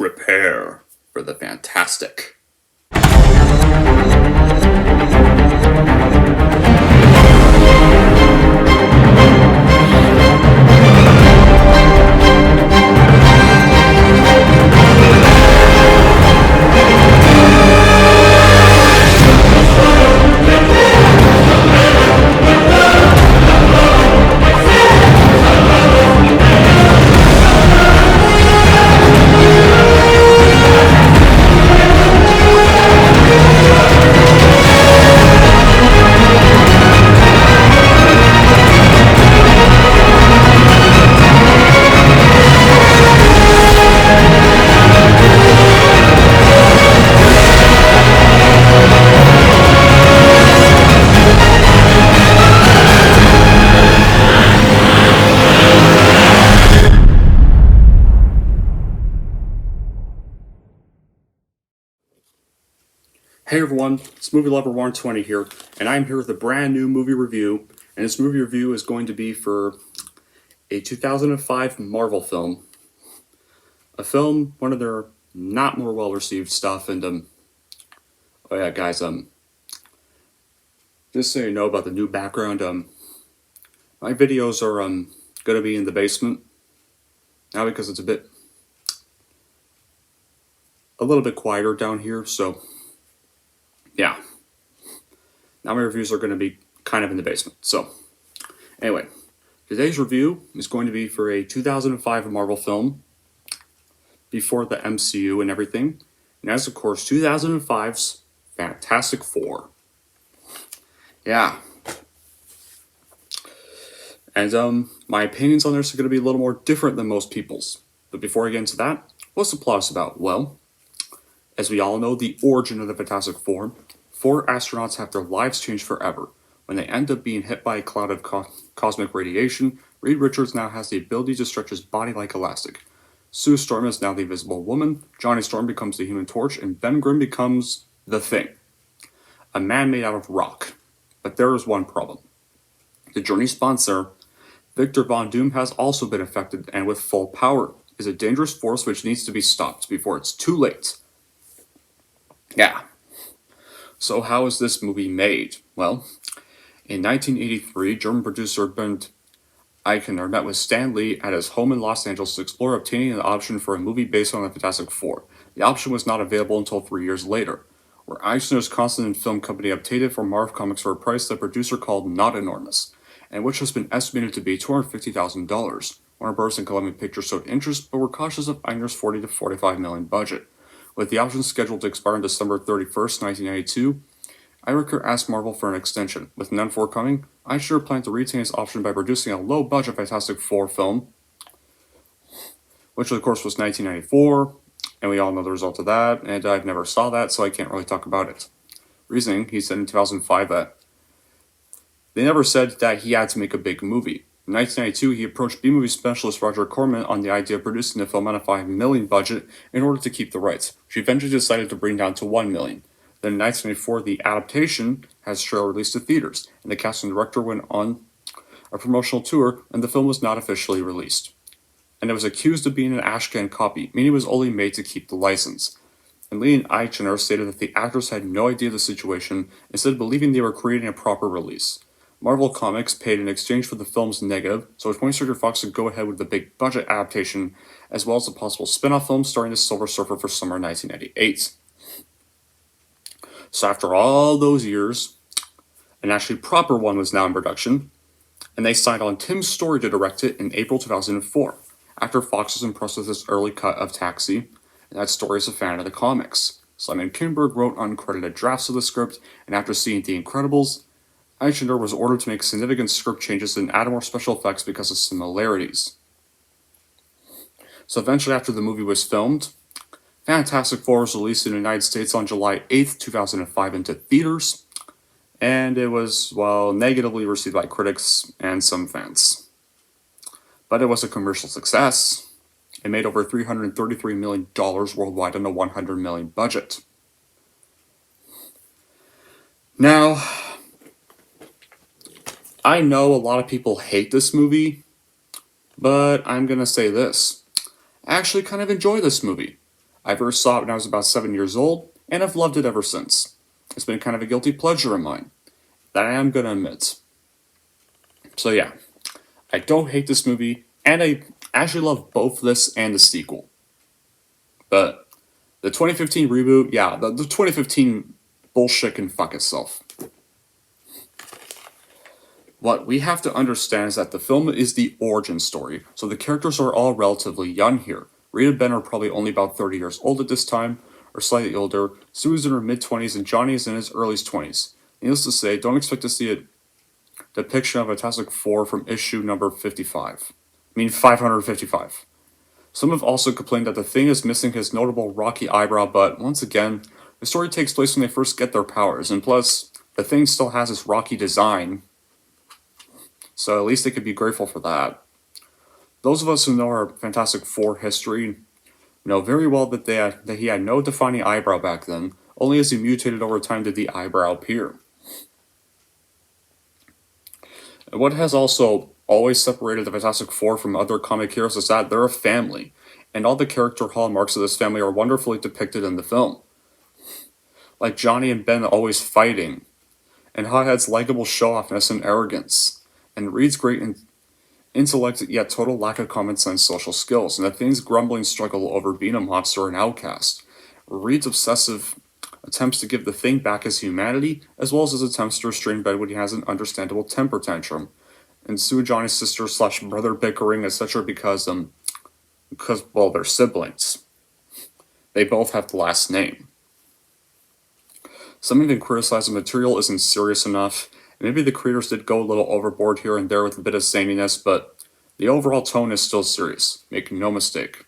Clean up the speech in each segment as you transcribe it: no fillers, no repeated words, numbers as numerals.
Prepare for the fantastic. Hey everyone, it's Movie Lover 120 here, and I'm here with a brand new movie review, and this movie review is going to be for a 2005 Marvel film. A film, one of their not more well-received stuff, and oh yeah guys, just so you know about the new background, my videos are, gonna be in the basement, now because it's a little bit quieter down here, so yeah. Now my reviews are going to be kind of in the basement. So, anyway, today's review is going to be for a 2005 Marvel film before the MCU and everything. And that's, of course, 2005's Fantastic Four. Yeah. And my opinions on this are going to be a little more different than most people's. But before I get into that, what's the plot about? Well, as we all know, the origin of the Fantastic Four, 4 astronauts have their lives changed forever. When they end up being hit by a cloud of cosmic radiation, Reed Richards now has the ability to stretch his body like elastic. Sue Storm is now the Invisible Woman, Johnny Storm becomes the Human Torch, and Ben Grimm becomes the Thing. A man made out of rock. But there is one problem. The Journey's sponsor, Victor Von Doom, has also been affected and with full power is a dangerous force which needs to be stopped before it's too late. Yeah. So how is this movie made? Well, in 1983, German producer Bernd Eichner met with Stan Lee at his home in Los Angeles to explore obtaining an option for a movie based on the Fantastic Four. The option was not available until 3 years later, where Eichner's Constant Film Company obtained it from Marvel Comics for a price the producer called not enormous, and which has been estimated to be $250,000. Warner Bros. And Columbia Pictures showed interest, but were cautious of Eichner's $40 to $45 million budget. With the option scheduled to expire on December 31st, 1992, Eichner asked Marvel for an extension. With none forthcoming, Eichner planned to retain his option by producing a low-budget Fantastic Four film, which of course was 1994, and we all know the result of that, and I've never saw that, so I can't really talk about it. Reasoning, he said in 2005 that they never said that he had to make a big movie. In 1992, he approached B-movie specialist Roger Corman on the idea of producing the film on a $5 million budget in order to keep the rights, which he eventually decided to bring down to $1 million. Then in 1994, the adaptation has trailer released to theaters, and the cast and director went on a promotional tour, and the film was not officially released. And it was accused of being an ashcan copy, meaning it was only made to keep the license. And Lee and Eichner stated that the actors had no idea of the situation, instead believing they were creating a proper release. Marvel Comics paid in exchange for the film's negative, so 20th Century Fox could go ahead with the big budget adaptation, as well as a possible spin-off film starring the Silver Surfer for summer 1998. So after all those years, an actually proper one was now in production, and they signed on Tim Story to direct it in April 2004, after Fox was impressed with this early cut of Taxi, and that Story is a fan of the comics. Simon Kinberg wrote uncredited drafts of the script, and after seeing The Incredibles, Eichner was ordered to make significant script changes and add more special effects because of similarities. So eventually, after the movie was filmed, Fantastic Four was released in the United States on July 8th, 2005 into theaters, and it was, well, negatively received by critics and some fans. But it was a commercial success. It made over $333 million worldwide on a $100 million budget. Now, I know a lot of people hate this movie, but I'm gonna say this. I actually kind of enjoy this movie. I first saw it when I was about 7 years old, and I've loved it ever since. It's been kind of a guilty pleasure of mine, that I am gonna admit. So yeah, I don't hate this movie, and I actually love both this and the sequel. But the 2015 reboot, yeah, the 2015 bullshit can fuck itself. What we have to understand is that the film is the origin story, so the characters are all relatively young here. Rita and Ben are probably only about 30 years old at this time, or slightly older. Sue is in her mid 20s, and Johnny is in his early 20s. Needless to say, don't expect to see a depiction of Fantastic Four from issue number 55. I mean, 555. Some have also complained that the Thing is missing his notable rocky eyebrow, but once again, the story takes place when they first get their powers, and plus, the Thing still has his rocky design, so at least they could be grateful for that. Those of us who know our Fantastic Four history know very well that he had no defining eyebrow back then, only as he mutated over time did the eyebrow appear. And what has also always separated the Fantastic Four from other comic heroes is that they're a family, and all the character hallmarks of this family are wonderfully depicted in the film. Like Johnny and Ben always fighting, and Hothead's likable show-offness and arrogance, and Reed's great intellect yet total lack of common sense social skills, and the Thing's grumbling struggle over being a monster and outcast. Reed's obsessive attempts to give the Thing back his humanity, as well as his attempts to restrain Ben when he has an understandable temper tantrum, and Sue and Johnny's sister slash brother bickering, etc. because well, they're siblings. They both have the last name. Some even criticize the material isn't serious enough, and maybe the creators did go a little overboard here and there with a bit of zaniness, but the overall tone is still serious, make no mistake.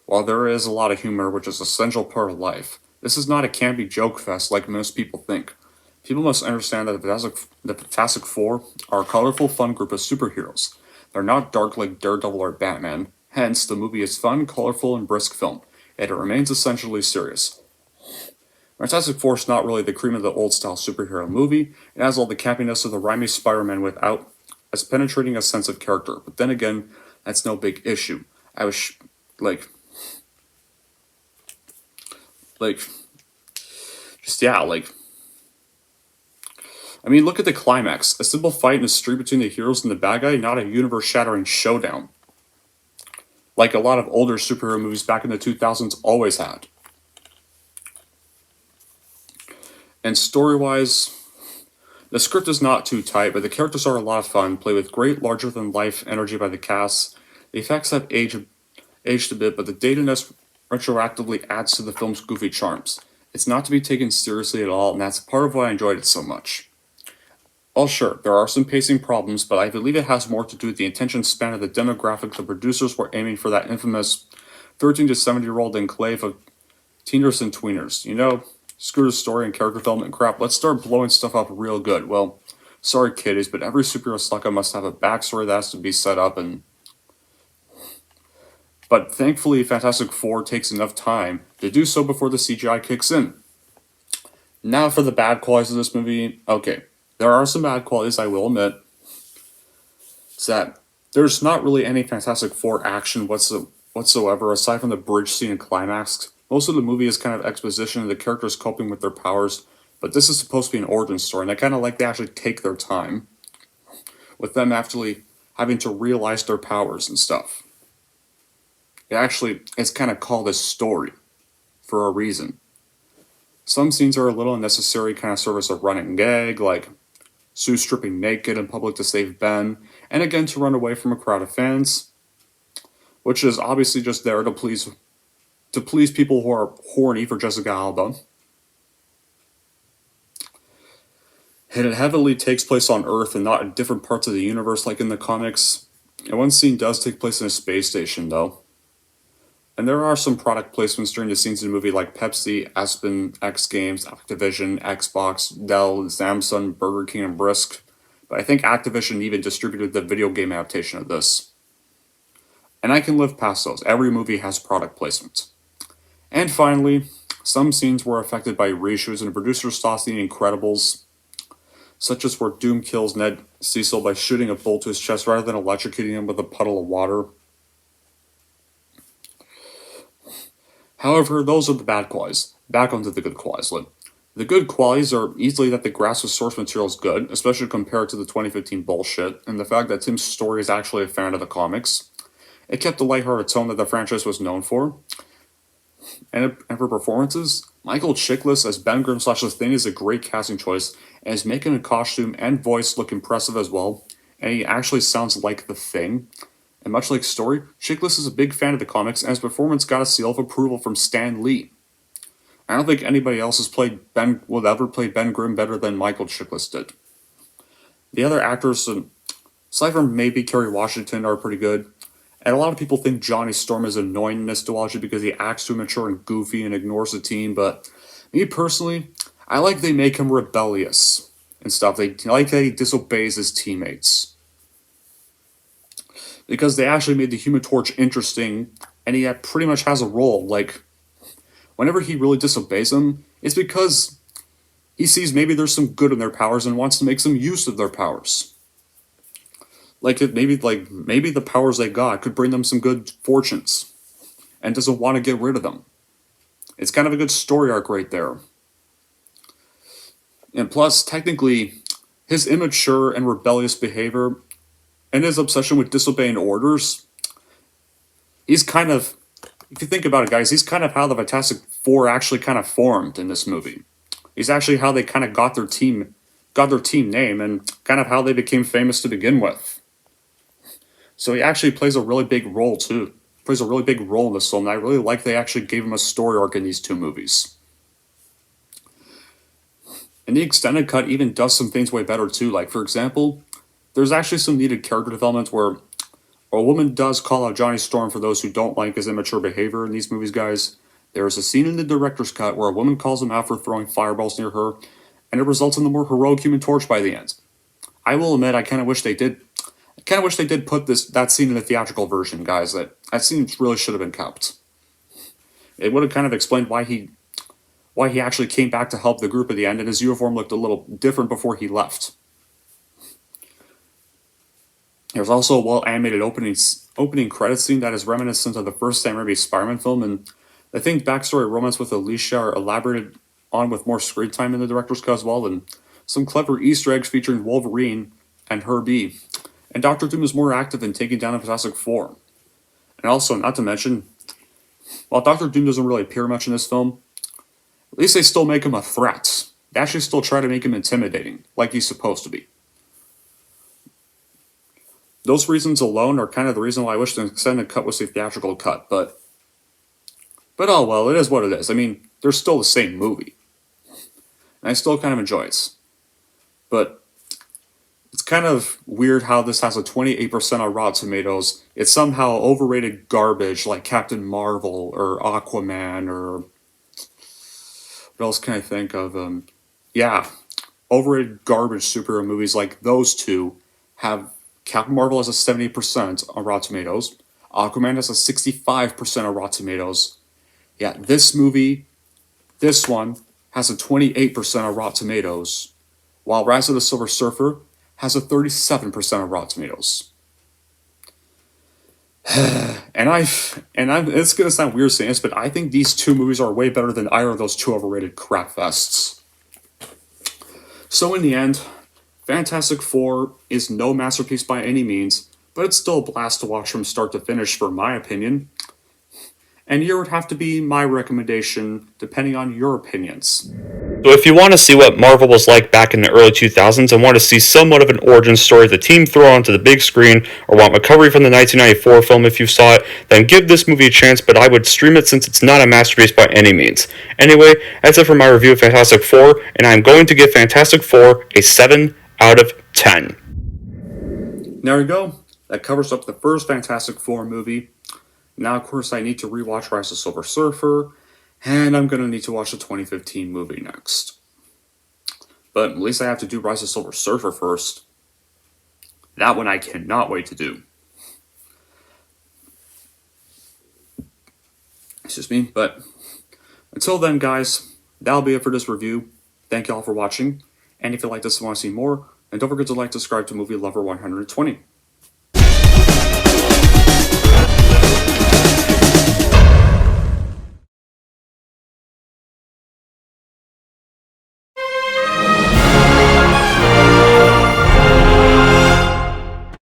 While there is a lot of humor, which is an essential part of life, this is not a campy joke fest like most people think. People must understand that the Fantastic Four are a colorful, fun group of superheroes. They're not dark like Daredevil or Batman, hence the movie is fun, colorful, and brisk film, yet it remains essentially serious. Fantastic Four is not really the cream of the old-style superhero movie. It has all the campiness of the rhymy Spider-Man without as penetrating a sense of character. But then again, that's no big issue. I was I mean, look at the climax. A simple fight in the street between the heroes and the bad guy, not a universe-shattering showdown. Like a lot of older superhero movies back in the 2000s always had. And story-wise, the script is not too tight, but the characters are a lot of fun, played with great larger-than-life energy by the cast. The effects have aged a bit, but the datedness retroactively adds to the film's goofy charms. It's not to be taken seriously at all, and that's part of why I enjoyed it so much. Well, sure, there are some pacing problems, but I believe it has more to do with the attention span of the demographic the producers were aiming for, that infamous 13 to 70-year-old enclave of teeners and tweeners. You know, screw the story and character development crap, let's start blowing stuff up real good. Well, sorry kiddies, but every superhero sucker must have a backstory that has to be set up, but thankfully Fantastic Four takes enough time to do so before the CGI kicks in. Now for the bad qualities of this movie. Okay, there are some bad qualities, I will admit. It's that there's not really any Fantastic Four action whatsoever, aside from the bridge scene and climax. Most of the movie is kind of exposition of the characters coping with their powers, but this is supposed to be an origin story, and I kind of like they actually take their time with them actually having to realize their powers and stuff. It's kind of called a story for a reason. Some scenes are a little unnecessary, kind of serve as a running gag, like Sue stripping naked in public to save Ben, and again to run away from a crowd of fans, which is obviously just there to please people who are horny for Jessica Alba. And it heavily takes place on Earth and not in different parts of the universe like in the comics. And one scene does take place in a space station, though. And there are some product placements during the scenes in the movie like Pepsi, Aspen, X Games, Activision, Xbox, Dell, Samsung, Burger King, and Brisk. But I think Activision even distributed the video game adaptation of this. And I can live past those. Every movie has product placement. And finally, some scenes were affected by reshoots, and the producers saw The Incredibles, such as where Doom kills Ned Cecil by shooting a bolt to his chest rather than electrocuting him with a puddle of water. However, those are the bad qualities. Back onto the good qualities. The good qualities are easily that the grassroots source material is good, especially compared to the 2015 bullshit, and the fact that Tim Story is actually a fan of the comics. It kept the lighthearted tone that the franchise was known for. And for performances, Michael Chiklis as Ben Grimm / The Thing is a great casting choice, and is making a costume and voice look impressive as well, and he actually sounds like the Thing. And much like Story, Chiklis is a big fan of the comics, and his performance got a seal of approval from Stan Lee. I don't think anybody else will ever play Ben Grimm better than Michael Chiklis did. The other actors, aside from maybe Kerry Washington, are pretty good. And a lot of people think Johnny Storm is annoying in this duology because he acts too mature and goofy and ignores the team, but me personally, I like they make him rebellious and stuff. They like that he disobeys his teammates. Because they actually made the Human Torch interesting, and he pretty much has a role. Like, whenever he really disobeys them, it's because he sees maybe there's some good in their powers and wants to make some use of their powers. Maybe the powers they got could bring them some good fortunes, and doesn't want to get rid of them. It's kind of a good story arc right there. And plus, technically, his immature and rebellious behavior and his obsession with disobeying orders, he's kind of, if you think about it, guys, he's kind of how the Fantastic Four actually kind of formed in this movie. He's actually how they kind of got their team name, and kind of how they became famous to begin with. So he actually plays a really big role too. Plays a really big role in this film, and I really like they actually gave him a story arc in these two movies. And the extended cut even does some things way better too. Like, for example, there's actually some needed character development where a woman does call out Johnny Storm for those who don't like his immature behavior in these movies, guys. There is a scene in the director's cut where a woman calls him out for throwing fireballs near her, and it results in the more heroic Human Torch by the end. I will admit, I kind of wish they did put that scene in the theatrical version, guys. That scene really should have been kept. It would have kind of explained why he actually came back to help the group at the end, and his uniform looked a little different before he left. There's also a well-animated opening credits scene that is reminiscent of the first Sam Raimi Spider-Man film, and I think backstory romance with Alicia are elaborated on with more screen time in the director's cut as well, and some clever Easter eggs featuring Wolverine and Herbie. And Doctor Doom is more active in taking down the Fantastic Four. And also, not to mention, while Doctor Doom doesn't really appear much in this film, at least they still make him a threat. They actually still try to make him intimidating, like he's supposed to be. Those reasons alone are kind of the reason why I wish the extended cut was the theatrical cut, but oh well, it is what it is. I mean, they're still the same movie. And I still kind of enjoy it. But it's kind of weird how this has a 28% on Rotten Tomatoes. It's somehow overrated garbage like Captain Marvel or Aquaman or... what else can I think of? Overrated garbage superhero movies like those two have... Captain Marvel has a 70% on Rotten Tomatoes. Aquaman has a 65% on Rotten Tomatoes. Yeah, this one, has a 28% on Rotten Tomatoes, while Rise of the Silver Surfer has a 37% on Rotten Tomatoes. It's gonna sound weird saying this, but I think these two movies are way better than either of those two overrated crap fests. So in the end, Fantastic Four is no masterpiece by any means, but it's still a blast to watch from start to finish, for my opinion. And here would have to be my recommendation, depending on your opinions. So if you want to see what Marvel was like back in the early 2000s and want to see somewhat of an origin story the team throw onto the big screen, or want recovery from the 1994 film if you saw it, then give this movie a chance, but I would stream it since it's not a masterpiece by any means. Anyway, that's it for my review of Fantastic Four, and I'm going to give Fantastic Four a 7 out of 10. There we go. That covers up the first Fantastic Four movie. Now, of course, I need to rewatch Rise of the Silver Surfer, and I'm going to need to watch the 2015 movie next. But at least I have to do Rise of the Silver Surfer first. That one I cannot wait to do. Excuse me, but until then, guys, that'll be it for this review. Thank you all for watching, and if you like this and want to see more, then don't forget to like, subscribe to Movie Lover 120.